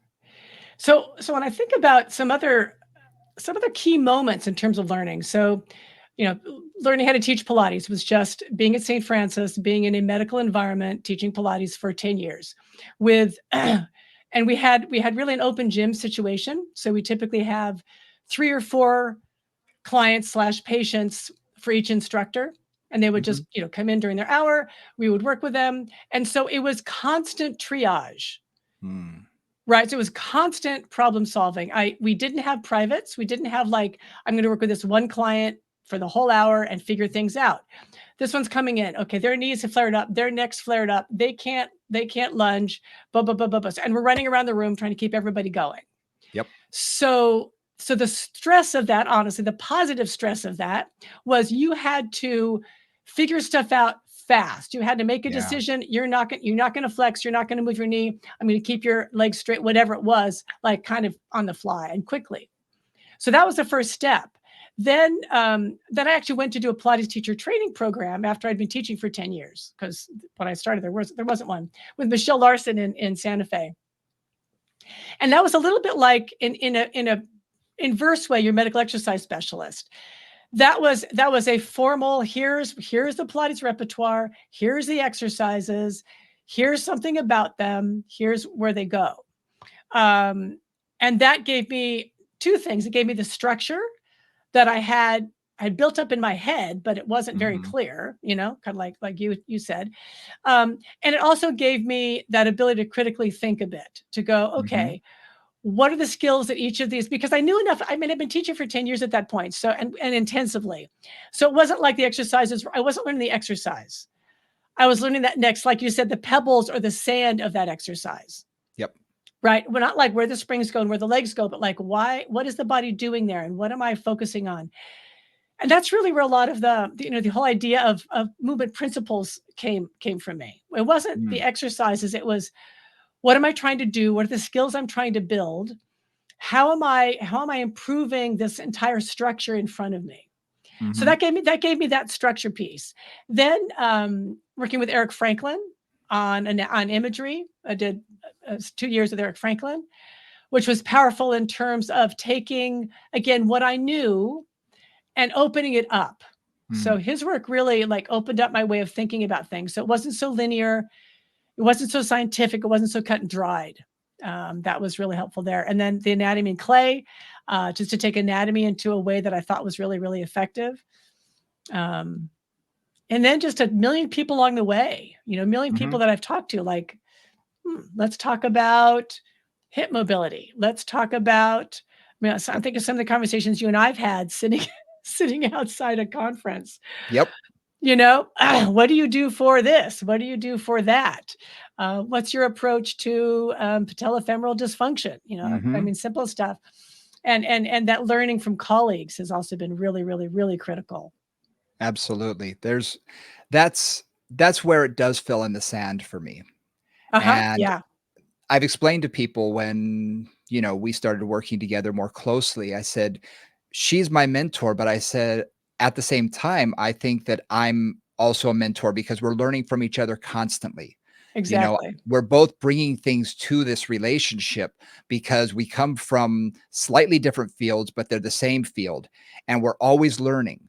So when I think about some other key moments in terms of learning. So, learning how to teach Pilates was just being at St. Francis, being in a medical environment, teaching Pilates for 10 years with and we had really an open gym situation. So we typically have 3 or 4 clients slash patients for each instructor. And they would Mhm. just, come in during their hour. We would work with them. And so it was constant triage. Mm. Right, so it was constant problem solving. We didn't have privates. We didn't have like, I'm gonna work with this one client for the whole hour and figure things out. This one's coming in. Okay, their knees have flared up, their necks flared up. They can't lunge, blah, blah, blah, blah, blah. And we're running around the room trying to keep everybody going. Yep. So the stress of that, honestly, the positive stress of that was you had to figure stuff out fast. You had to make a Yeah. decision. You're not going to flex. You're not going to move your knee. I'm going to keep your legs straight, whatever it was, like kind of on the fly and quickly. So that was the first step. Then I actually went to do a Pilates teacher training program after I'd been teaching for 10 years, because when I started, there wasn't one, with Michelle Larson in Santa Fe. And that was a little bit like in a inverse way, your medical exercise specialist. That was a formal, here's the Pilates repertoire, here's the exercises, here's something about them, here's where they go. Um, and that gave me two things. It gave me the structure that I built up in my head, but it wasn't very Mhm. clear, kind of like you said. And it also gave me that ability to critically think a bit, to go, Mhm. okay, what are the skills that each of these, because I knew enough. I mean, I've been teaching for 10 years at that point. So, and intensively. So it wasn't like the exercises, I wasn't learning the exercise. I was learning that next, like you said, the pebbles or the sand of that exercise, Yep. right? We're not like where the springs go and where the legs go, but like, what is the body doing there? And what am I focusing on? And that's really where a lot of the whole idea of movement principles came from me. It wasn't the Mm. exercises. It was, what am I trying to do? What are the skills I'm trying to build? How am I improving this entire structure in front of me? So Mhm. that gave me that structure piece. Then working with Eric Franklin on imagery, I did 2 years with Eric Franklin, which was powerful in terms of taking again what I knew and opening it up. So Mm. his work really like opened up my way of thinking about things. So it wasn't so linear, it wasn't so scientific, it wasn't so cut and dried. That was really helpful there. And then the anatomy in clay, just to take anatomy into a way that I thought was really, really effective. Um, and then just a million people along the way, a million people Mhm. that I've talked to, like, let's talk about hip mobility. Let's talk about, so I'm thinking some of the conversations you and I've had sitting, sitting outside a conference. Yep. What do you do for this? What do you do for that? What's your approach to patellofemoral dysfunction? I Mhm. mean, simple stuff. And that learning from colleagues has also been really, really, really critical. Absolutely. That's where it does fill in the sand for me. Uh-huh. And Yeah. I've explained to people when, we started working together more closely, I said, "She's my mentor," but I said, "At the same time, I think that I'm also a mentor because we're learning from each other constantly." You know, Exactly. we're both bringing things to this relationship because we come from slightly different fields, but they're the same field, and we're always learning.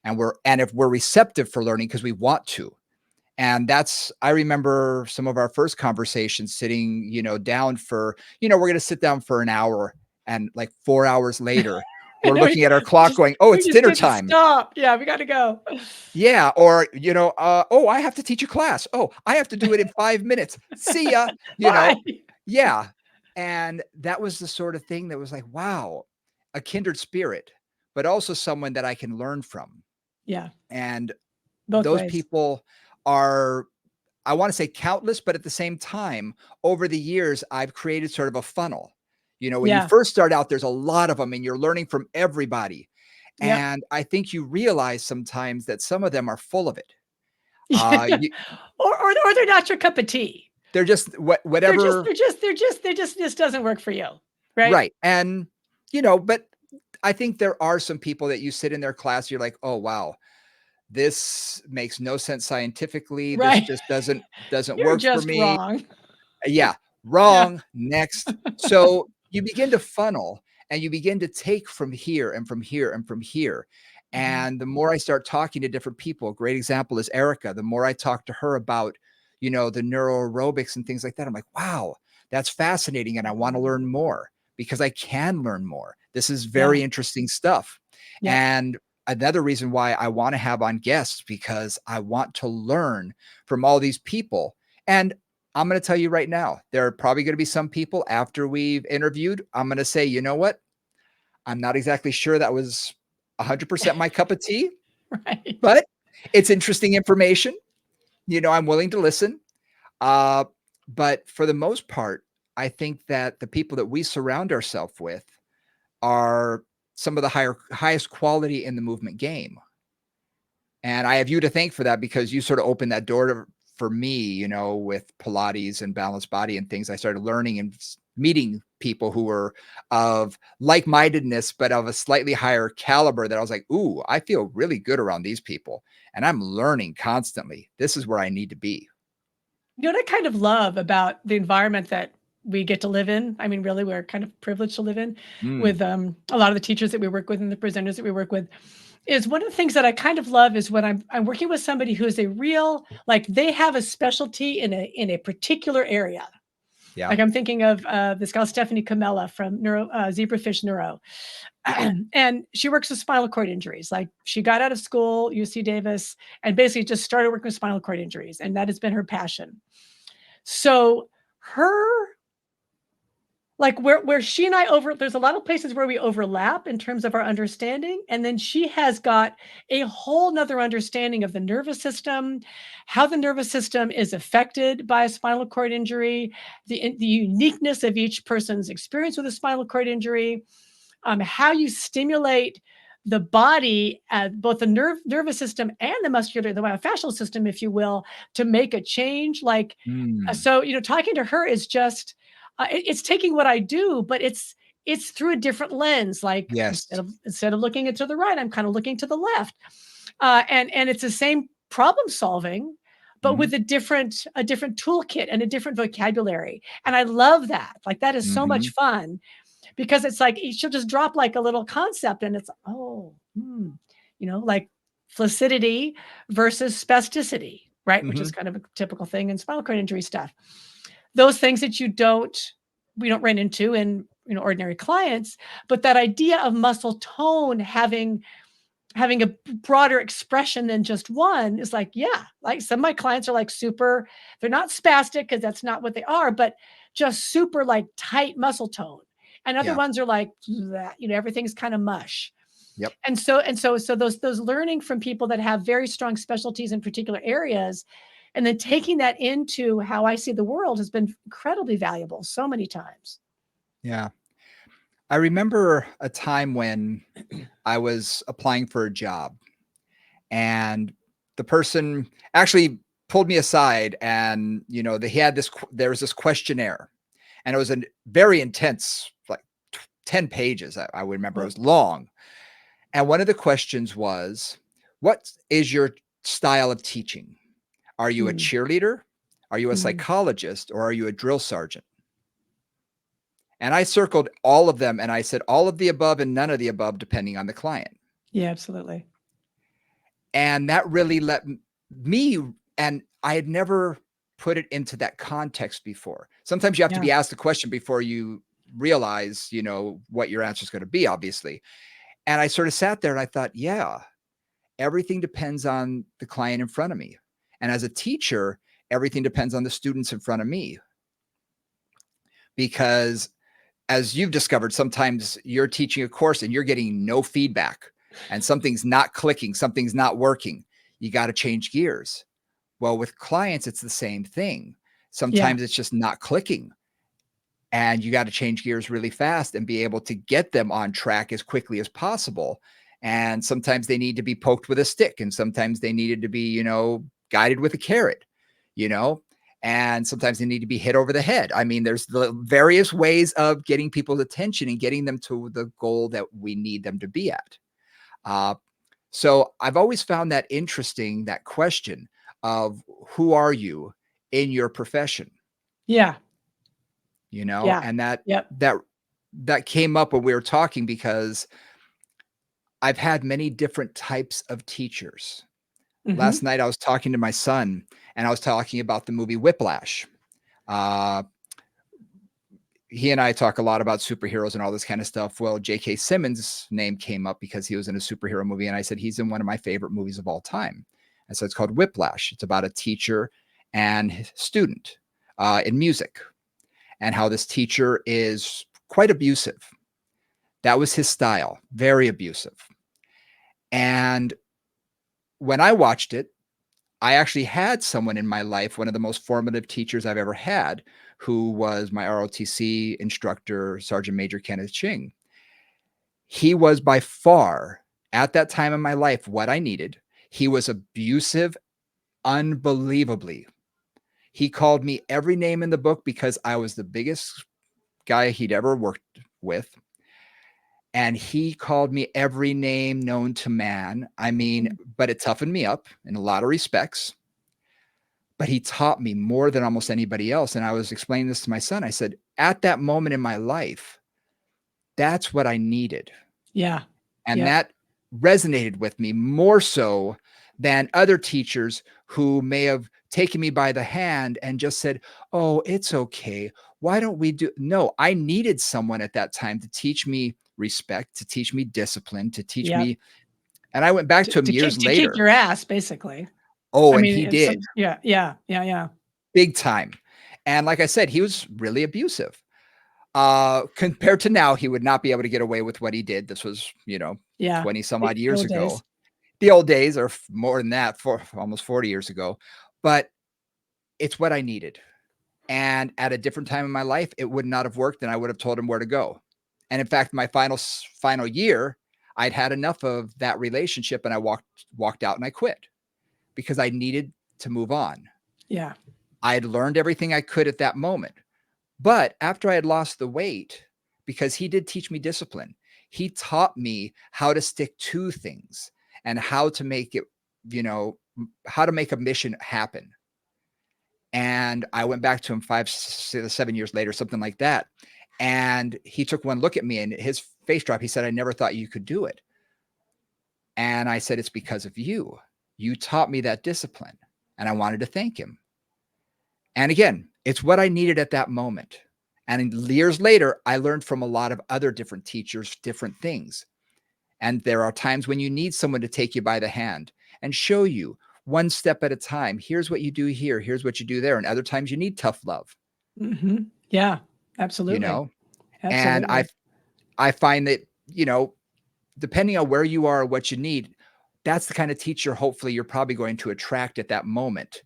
And if we're receptive for learning because we want to, and I remember some of our first conversations sitting, down for, we're going to sit down for an hour, and like 4 hours later, I we're know looking at our clock going, "Oh, we it's just dinner couldn't time." stop. Yeah, we got to go. Yeah. Or, "Oh, I have to teach a class. Oh, I have to do it in 5 minutes. See ya." You know, Bye. yeah. And that was the sort of thing that was like, wow, a kindred spirit, but also someone that I can learn from. Yeah, And both those ways. people are, I want to say countless, but at the same time, over the years, I've created sort of a funnel. When you Yeah. first start out, there's a lot of them and you're learning from everybody. Yep. And I think you realize sometimes that some of them are full of it. Yeah. You, Or they're not your cup of tea. they're just They're just whatever. they're just they're just they're just this doesn't work for you, right? Right. And, but I think there are some people that you sit in their class, you're like, "Oh, wow, this makes no sense scientifically. This Right. just doesn't You're work for just me." wrong. Yeah, Yeah. wrong, next. So, you begin to funnel and you begin to take from here and from here and from here. Mhm. And the more I start talking to different people, a great example is Erica. The more I talk to her about, the neuro aerobics and things like that, I'm like, wow, that's fascinating. And I want to learn more because I can learn more. This is Yeah. very interesting stuff. Yep. And another reason why I want to have on guests because I want to learn from all these people. And I'm going to tell you right now, there are probably going to be some people after we've interviewed. I'm going to say, you know what? I'm not exactly sure that was 100% my cup of tea, Right. but it's interesting information. I'm willing to listen. Uh, but for the most part, I think that the people that we surround ourselves with are some of the highest quality in the movement game. And I have you to thank for that because you sort of opened that door for me, with Pilates and balanced body and things. I started learning and meeting people who were of like-mindedness, but of a slightly higher caliber that I was like, ooh, I feel really good around these people. And I'm learning constantly. This is where I need to be. What I kind of love about the environment that we get to live in, I mean, really, we're kind of privileged to live in Mm, with a lot of the teachers that we work with and the presenters that we work with, is one of the things that I kind of love is when I'm working with somebody who is a real, like they have a specialty in a particular area. yeah. Like I'm thinking of this gal Stephanie Camella from Zebrafish Neuro, and she works with spinal cord injuries. Like she got out of school, UC Davis, and basically just started working with spinal cord injuries, and that has been her passion. So her like where she and I over there's a lot of places where we overlap in terms of our understanding, and then she has got a whole nother understanding of the nervous system, how the nervous system is affected by a spinal cord injury, the uniqueness of each person's experience with a spinal cord injury, how you stimulate the body, both the nervous system and the myofascial system, if you will, to make a change. Like, Mm, so talking to her is just it's taking what I do, but it's through a different lens. Like yes. instead of looking it to the right, I'm kind of looking to the left, and it's the same problem solving, but Hmm. with a different toolkit and a different vocabulary. And I love that. Like that is so much Hmm. fun because it's like she'll just drop like a little concept and it's, oh, like flaccidity versus spasticity, right? Which is Mhm. kind of a typical thing in spinal cord injury stuff. Those things that we don't run into in ordinary clients, but that idea of muscle tone having a broader expression than just one is like, yeah, like some of my clients are like super, they're not spastic because that's not what they are, but just super like tight muscle tone. And other Yeah. ones are like that, everything's kind of mush. Yep. And so those learning from people that have very strong specialties in particular areas, and then taking that into how I see the world has been incredibly valuable so many times. Yeah. I remember a time when I was applying for a job, and the person actually pulled me aside, and they had there was this questionnaire, and it was a very intense, like 10 pages. I would remember, it Well, was long. And one of the questions was, what is your style of teaching? Are you a mm, cheerleader? Are you a mm. psychologist, or are you a drill sergeant? And I circled all of them, and I said all of the above and none of the above, depending on the client. Yeah, absolutely. And that really let me, and I had never put it into that context before. Sometimes you have to Yeah. be asked the question before you realize, what your answer is going to be, obviously. And I sort of sat there and I thought, yeah, everything depends on the client in front of me. And as a teacher, everything depends on the students in front of me. Because as you've discovered, sometimes you're teaching a course and you're getting no feedback, and something's not clicking, something's not working. You got to change gears. Well, with clients, it's the same thing. Yeah. Sometimes it's just not clicking, and you got to change gears really fast and be able to get them on track as quickly as possible. And sometimes they need to be poked with a stick, and sometimes they needed to be, guided with a carrot, you know, and sometimes they need to be hit over the head. I mean, there's the various ways of getting people's attention and getting them to the goal that we need them to be at. Uh, so I've always found that interesting, that question of who are you in your profession? Yeah. Yeah. And that Yep. that that came up when we were talking, because I've had many different types of teachers. Last Mhm. night I was talking to my son, and I was talking about the movie Whiplash. Uh, he and I talk a lot about superheroes and all this kind of stuff. Well, J.K. Simmons' name came up because he was in a superhero movie, and I said he's in one of my favorite movies of all time. And so it's called Whiplash. It's about a teacher and his student in music, and how this teacher is quite abusive. That was his style, very abusive. And when I watched it, I actually had someone in my life, one of the most formative teachers I've ever had, who was my ROTC instructor, Sergeant Major Kenneth Ching. He was by far, at that time in my life, what I needed. He was abusive unbelievably. He called me every name in the book because I was the biggest guy he'd ever worked with. And he called me every name known to man. I mean, Mm. but it toughened me up in a lot of respects. But he taught me more than almost anybody else. And I was explaining this to my son. I said, at that moment in my life, that's what I needed. Yeah. And Yep. that resonated with me more so than other teachers who may have taken me by the hand and just said, "Oh, it's okay. Why don't we do?" No, I needed someone at that time to teach me respect, to teach me discipline, to teach Yep. me. And I went back To to him to years kick to kick later. your ass, basically. Oh, I and mean, he it's did, some yeah, yeah, yeah, yeah. big time. And like I said, he was really abusive. Compared to now, he would not be able to get away with what he did. This was, Yeah. 20 some The odd the years old ago. days. The old days, or more than that, for almost 40 years ago. But it's what I needed. And at a different time in my life, it would not have worked, and I would have told him where to go. And in fact, my final year, I'd had enough of that relationship, and I walked out and I quit because I needed to move on. Yeah. I had learned everything I could at that moment. But after I had lost the weight, because he did teach me discipline, he taught me how to stick to things and how to make it, how to make a mission happen. And I went back to him 7 years later, something like that. And he took one look at me and his face dropped. He said, "I never thought you could do it." And I said, it's because of you. You taught me that discipline. And I wanted to thank him. And again, it's what I needed at that moment. And years later, I learned from a lot of other different teachers, different things. And there are times when you need someone to take you by the hand and show you one step at a time. Here's what you do here. Here's what you do there. And other times you need tough love, Yeah, you absolutely. know? And Absolutely. I find that, depending on where you are or what you need, that's the kind of teacher hopefully you're probably going to attract at that moment.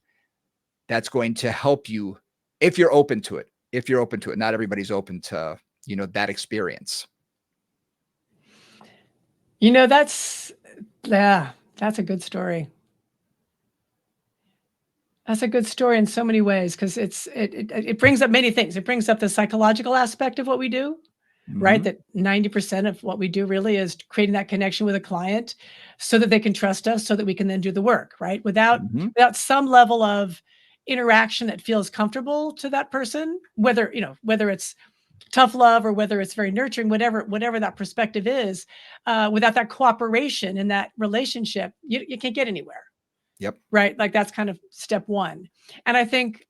That's going to help you if you're open to it. If you're open to it. Not everybody's open to, that experience. That's a good story. That's a good story in so many ways because it brings up many things. It brings up the psychological aspect of what we do, right? Mhm. That 90% of what we do really is creating that connection with a client so that they can trust us, so that we can then do the work, right? Without Mhm. without some level of interaction that feels comfortable to that person, whether it's tough love or whether it's very nurturing, whatever that perspective is, without that cooperation in that relationship, you can't get anywhere. Yep. Right? Like that's kind of step one. And I think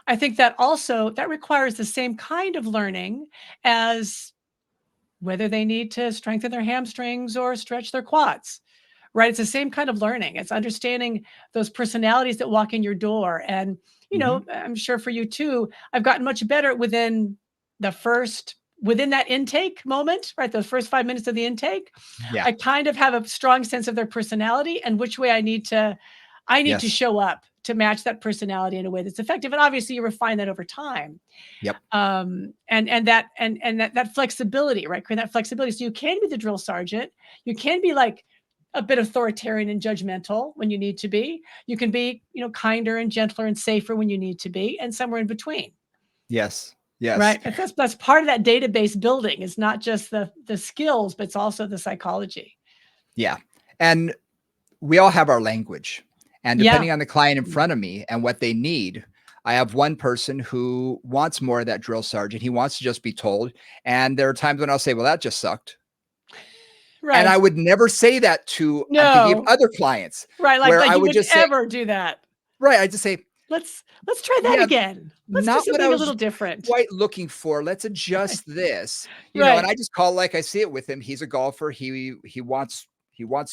I think that also that requires the same kind of learning as whether they need to strengthen their hamstrings or stretch their quads. Right? It's the same kind of learning. It's understanding those personalities that walk in your door. And, Mhm. I'm sure for you too, I've gotten much better within that intake moment, right? Those first 5 minutes of the intake. Yeah. I kind of have a strong sense of their personality and which way I need to Yes. show up to match that personality in a way that's effective. And obviously you refine that over time. Yep. And that flexibility, right? Create that flexibility. So you can be the drill sergeant. You can be like a bit authoritarian and judgmental when you need to be. You can be, kinder and gentler and safer when you need to be, and somewhere in between. Yes. Yes. Right. And that's part of that database building. It's not just the skills, but it's also the psychology. Yeah. And we all have our language. And Yeah. depending on the client in front of me and what they need, I have one person who wants more of that drill sergeant. He wants to just be told. And there are times when I'll say, well, that just sucked. And I Right. would never say that to, I'm thinking of No. other clients Right. Like where like I you would wouldn't just say, ever do that. right. I just say, Let's try that yeah, again. Let's do not what I something a was little different. quite looking for. Let's Right. adjust this, and Right. I just call like I see it with him. He's a golfer. He wants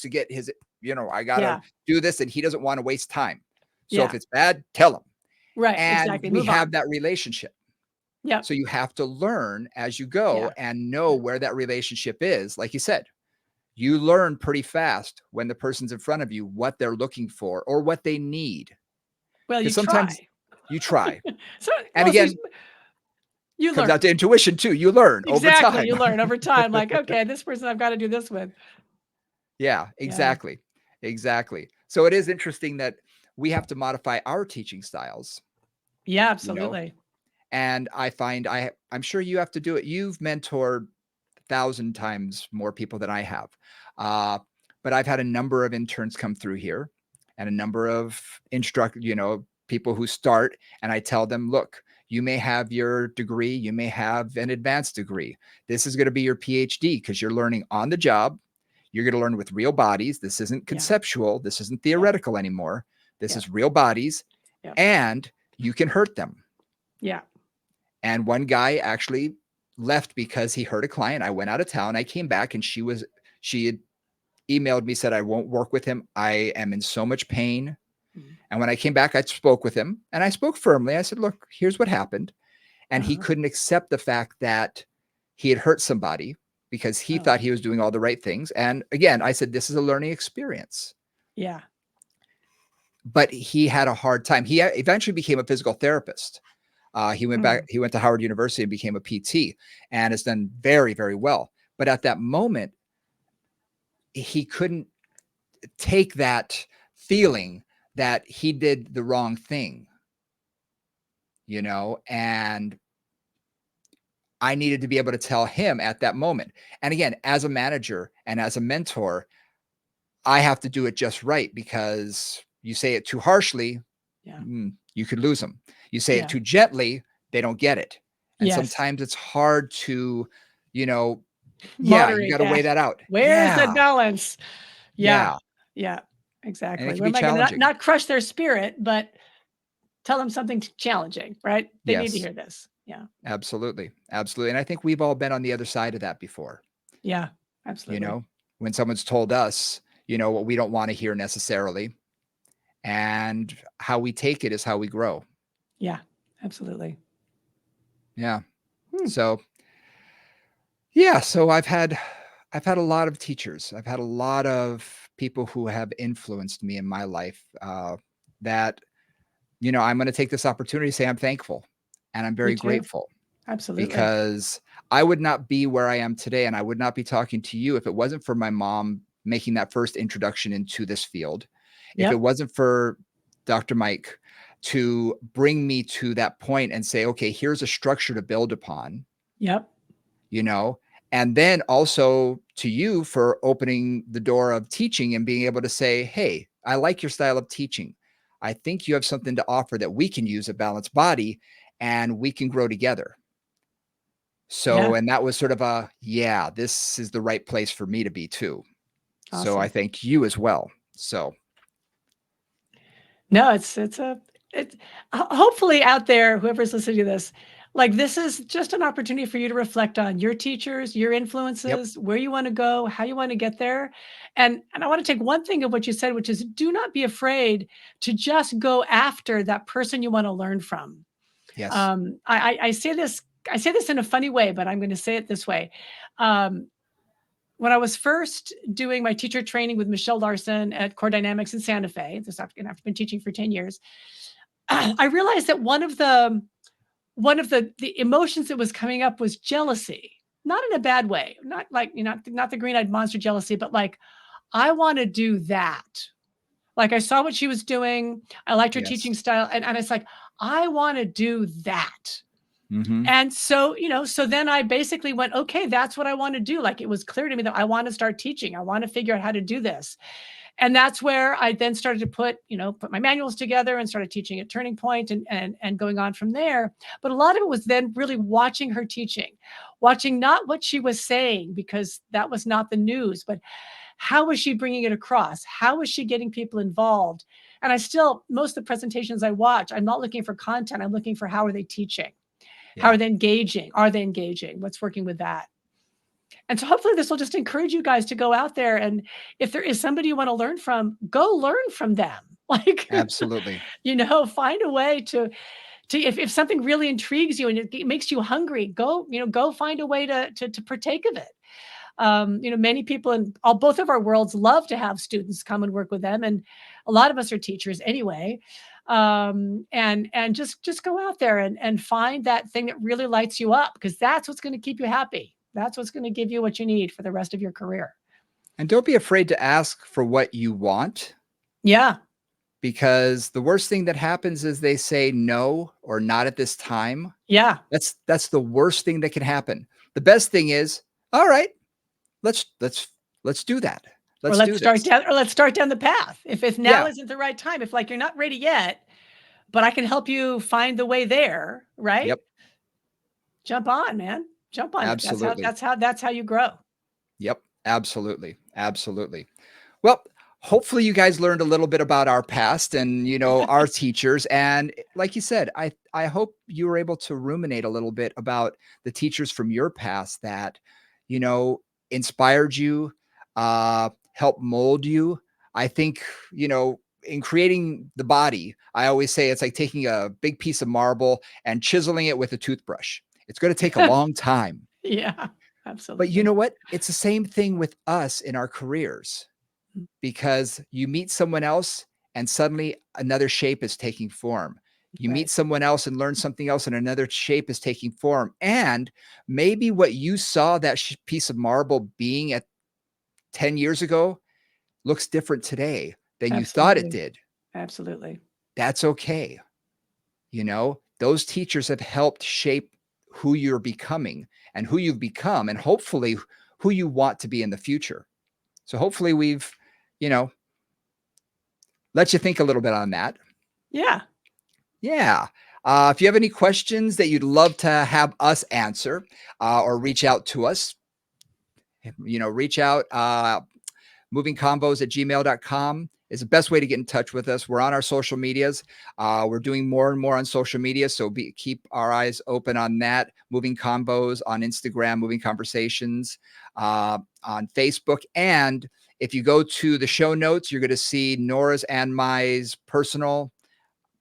to get his, I gotta Yeah. do this, and he doesn't want to waste time. So if Yeah. it's bad, tell him. Right. And Exactly. we Move have on. that relationship. Yep. So you have to learn as you go Yeah. and know where that relationship is. Like you said, you learn pretty fast when the person's in front of you, what they're looking for or what they need. Well, you Because sometimes try. you try. So And well, so again, you comes out learn. to intuition too. You learn over Exactly. time. You learn over time. Like, okay, this person I've got to do this with. Yeah, Yeah. exactly. Exactly. So it is interesting that we have to modify our teaching styles, Yeah, you know, absolutely. and I find I'm sure you have to do it. You've mentored 1,000 times more people than I have. Uh, but I've had a number of interns come through here and a number of people who start, and I tell them, look, you may have your degree, you may have an advanced degree. This is going to be your PhD because you're learning on the job. You're going to learn with real bodies. This isn't Yeah. conceptual. This isn't Yeah. theoretical anymore. This Yeah. is real bodies, Yeah. and you can hurt them. Yeah. And one guy actually left because he hurt a client. I went out of town. I came back and she had emailed me, said, I won't work with him. I am in so much pain. Mm. And when I came back, I spoke with him and I spoke firmly. I said, look, here's what happened. And he Uh-huh. couldn't accept the fact that he had hurt somebody because he Oh, thought he was doing all the right things. And again, I said, this is a learning experience. yeah. But he had a hard time. He eventually became a physical therapist. He went back, Mm. he went to Howard University and became a PT and has done very, very well. But at that moment, he couldn't take that feeling that he did the wrong thing, and I needed to be able to tell him at that moment. And again, as a manager and as a mentor, I have to do it just right because you say it too harshly, Yeah. you could lose them. You say it Yeah. too gently, they don't get it. And Yes. sometimes it's hard to, you know, yeah, you got Moderate to weigh that. that out. Where's that Yeah. balance? Yeah. Yeah. Yeah. And it Exactly. can Where be am I going to challenging. not crush their spirit, but tell them something challenging, right? They need to Yes, hear this. Yeah. absolutely. Absolutely. And I think we've all been on the other side of that before, Yeah. you Absolutely. know, when someone's told us, what we don't want to hear necessarily. And how we take it is how we grow. Yeah. Absolutely. Yeah. Hmm. So, yeah, so I've had a lot of teachers. I've had a lot of people who have influenced me in my life, that, I'm gonna take this opportunity to say I'm thankful and I'm Me very too. grateful Absolutely. because I would not be where I am today, and I would not be talking to you if it wasn't for my mom making that first introduction into this field. If it Yep. wasn't for Dr. Mike to bring me to that point and say, "Okay, here's a structure to build upon," Yep. you know? And then also to you for opening the door of teaching and being able to say, "Hey, I like your style of teaching. I think you have something to offer that we can use a balanced body and we can grow together." Yeah. So, and that was sort of a, yeah, this is the right place for me to be too. So I Awesome. thank you as well. So, No, it's hopefully out there, whoever's listening to this, like this is just an opportunity for you to reflect on your teachers, your yep. influences, where you want to go, how you want to get there. And I want to take one thing of what you said, which is do not be afraid to just go after that person you want to learn from. Yes. I say this in a funny way, but I'm going to say it this way. Um, when I was first doing my teacher training with Michelle Larson at Core Dynamics in Santa Fe, this after I've been teaching for 10 years, I realized that one of the emotions that was coming up was jealousy. Not in a bad way, not like not the green-eyed monster jealousy, but like I want to do that. Like I saw what she was doing, I liked her Yes. teaching style, and it's like I want to do that. Hmm. And so, so then I basically went, okay, that's what I want to do. Like it was clear to me that I want to start teaching. I want to figure out how to do this. And that's where I then started to put my manuals together and started teaching at Turning Point and going on from there. But a lot of it was then really watching her teaching, watching not what she was saying, because that was not the news, but how was she bringing it across? How was she getting people involved? And I still, most of the presentations I watch, I'm not looking for content. I'm looking for how are they teaching? How Yeah. are they engaging? Are they engaging? What's working with that? And so hopefully this will just encourage you guys to go out there, and if there is somebody you want to learn from, go learn from them. Like, Absolutely. find a way to if something really intrigues you and it makes you hungry, go find a way to partake of it. Many people in all both of our worlds love to have students come and work with them, and a lot of us are teachers anyway. And just go out there and find that thing that really lights you up, because that's what's going to keep you happy. That's what's going to give you what you need for the rest of your career. And don't be afraid to ask for what you want, Yeah, because the worst thing that happens is they say no or not at this time. yeah. That's the worst thing that can happen. The best thing is, all right, let's do that. Or Let's do this. let's start down the path. If now Yeah. isn't the right time, if like you're not ready yet, but I can help you find the way there, right? Yep. Jump on, man. Jump on it. That's how Absolutely. that's how that's how you grow. Yep. Absolutely. Absolutely. Well, hopefully you guys learned a little bit about our past and, our teachers. And like you said, I hope you were able to ruminate a little bit about the teachers from your past that, you know, inspired you, helped mold you. I think, in creating the body, I always say it's like taking a big piece of marble and chiseling it with a toothbrush. It's going to take a long time. Yeah, But you absolutely. know what? It's the same thing with us in our careers, Mm, because you meet someone else and suddenly another shape is taking form. You meet right. someone else and learn something else and another shape is taking form. And maybe what you saw that piece of marble being at 10 years ago looks different today than you thought it Absolutely. did. Absolutely. That's okay. Those teachers have helped shape who you're becoming and who you've become, and hopefully who you want to be in the future. So hopefully we've, you know, let you think a little bit on that. Yeah. Yeah. If you have any questions that you'd love to have us answer, or reach out to us, reach out. movingconvos@gmail.com is the best way to get in touch with us. We're on our social medias. We're doing more and more on social media, so keep our eyes open on that. Moving Convos on Instagram, Moving Conversations on Facebook. And if you go to the show notes, you're going to see Nora's and my personal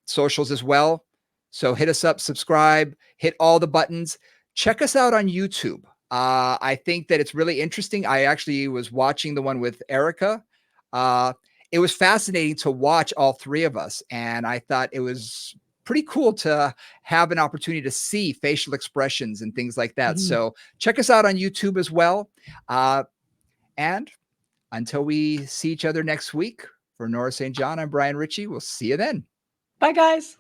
socials as well. So hit us up, subscribe, hit all the buttons. Check us out on YouTube. I think that it's really interesting. I actually was watching the one with Erica. It was fascinating to watch all three of us. And I thought it was pretty cool to have an opportunity to see facial expressions and things like that. So check us out on YouTube as well. And until we see each other next week, for Nora St. John, I'm Brian Ritchie. We'll see you then. Bye, guys.